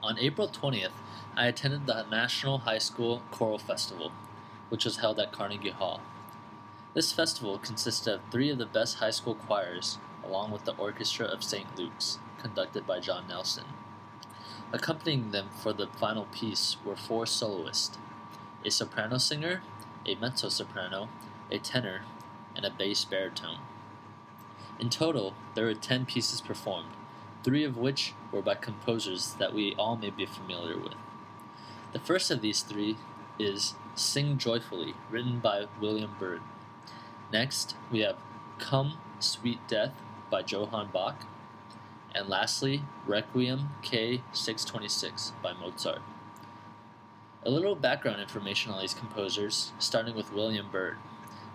On April 20th, I attended the National High School Choral Festival, which was held at Carnegie Hall. This festival consisted of three of the best high school choirs, along with the Orchestra of St. Luke's, conducted by John Nelson. Accompanying them for the final piece were four soloists, a soprano singer, a mezzo-soprano, a tenor, and a bass baritone. In total, there were 10 pieces performed, 3 of which were by composers that we all may be familiar with. The first of these 3 is Sing Joyfully, written by William Byrd. Next, we have Come, Sweet Death by Johann Bach. And lastly, Requiem K626 by Mozart. A little background information on these composers, starting with William Byrd,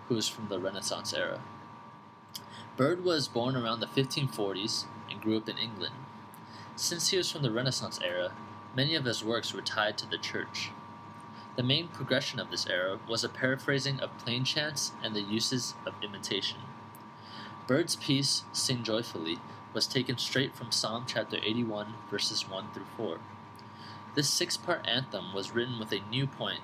who is from the Renaissance era. Byrd was born around the 1540s and grew up in England. Since he was from the Renaissance era, many of his works were tied to the church. The main progression of this era was a paraphrasing of plain chants and the uses of imitation. Byrd's piece, Sing Joyfully, was taken straight from Psalm chapter 81, verses 1 through 4. This 6-part anthem was written with a new point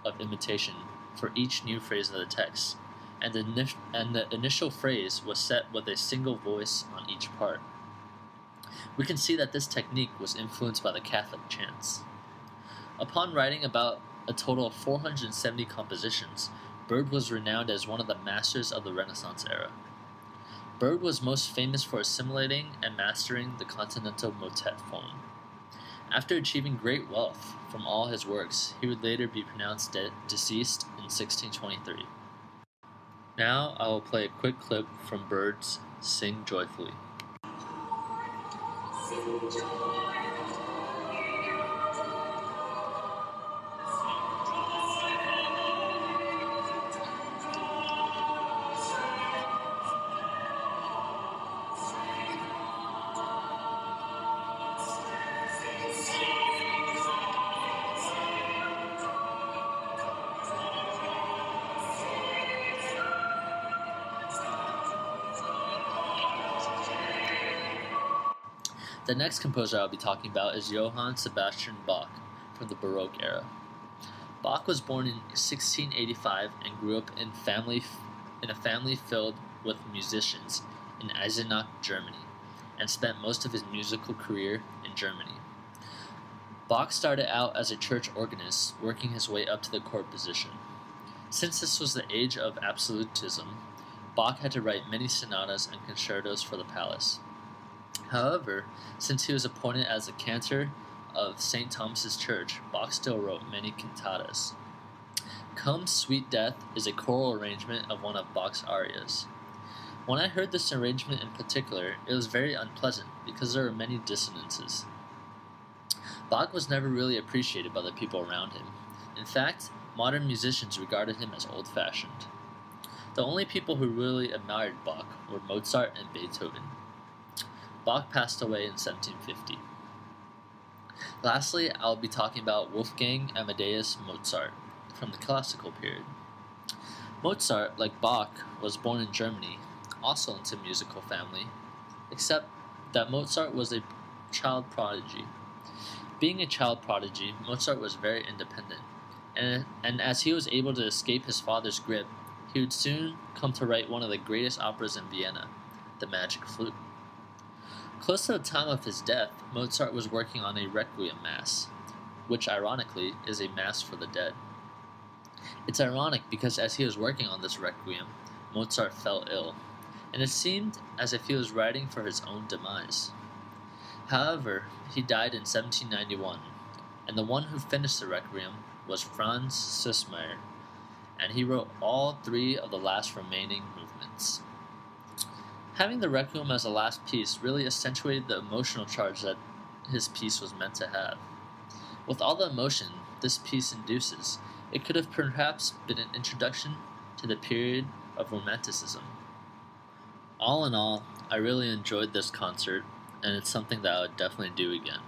of imitation for each new phrase of the text, and the initial phrase was set with a single voice on each part. We can see that this technique was influenced by the Catholic chants. Upon writing about a total of 470 compositions, Byrd was renowned as one of the masters of the Renaissance era. Byrd was most famous for assimilating and mastering the continental motet form. After achieving great wealth from all his works, he would later be pronounced deceased in 1623. Now I will play a quick clip from Byrd's Sing Joyfully. Sing joyfully. The next composer I'll be talking about is Johann Sebastian Bach from the Baroque era. Bach was born in 1685 and grew up in a family filled with musicians in Eisenach, Germany, and spent most of his musical career in Germany. Bach started out as a church organist, working his way up to the court position. Since this was the age of absolutism, Bach had to write many sonatas and concertos for the palace. However, since he was appointed as the cantor of St. Thomas's Church, Bach still wrote many cantatas. Come, Sweet Death is a choral arrangement of one of Bach's arias. When I heard this arrangement in particular, it was very unpleasant because there were many dissonances. Bach was never really appreciated by the people around him. In fact, modern musicians regarded him as old-fashioned. The only people who really admired Bach were Mozart and Beethoven. Bach passed away in 1750. Lastly, I'll be talking about Wolfgang Amadeus Mozart from the classical period. Mozart, like Bach, was born in Germany, also into a musical family, except that Mozart was a child prodigy. Being a child prodigy, Mozart was very independent, and as he was able to escape his father's grip, he would soon come to write one of the greatest operas in Vienna, The Magic Flute. Close to the time of his death, Mozart was working on a Requiem Mass, which ironically is a Mass for the dead. It's ironic because as he was working on this Requiem, Mozart fell ill, and it seemed as if he was writing for his own demise. However, he died in 1791, and the one who finished the Requiem was Franz Süssmayr, and he wrote all 3 of the last remaining movements. Having the Requiem as a last piece really accentuated the emotional charge that his piece was meant to have. With all the emotion this piece induces, it could have perhaps been an introduction to the period of Romanticism. All in all, I really enjoyed this concert, and it's something that I would definitely do again.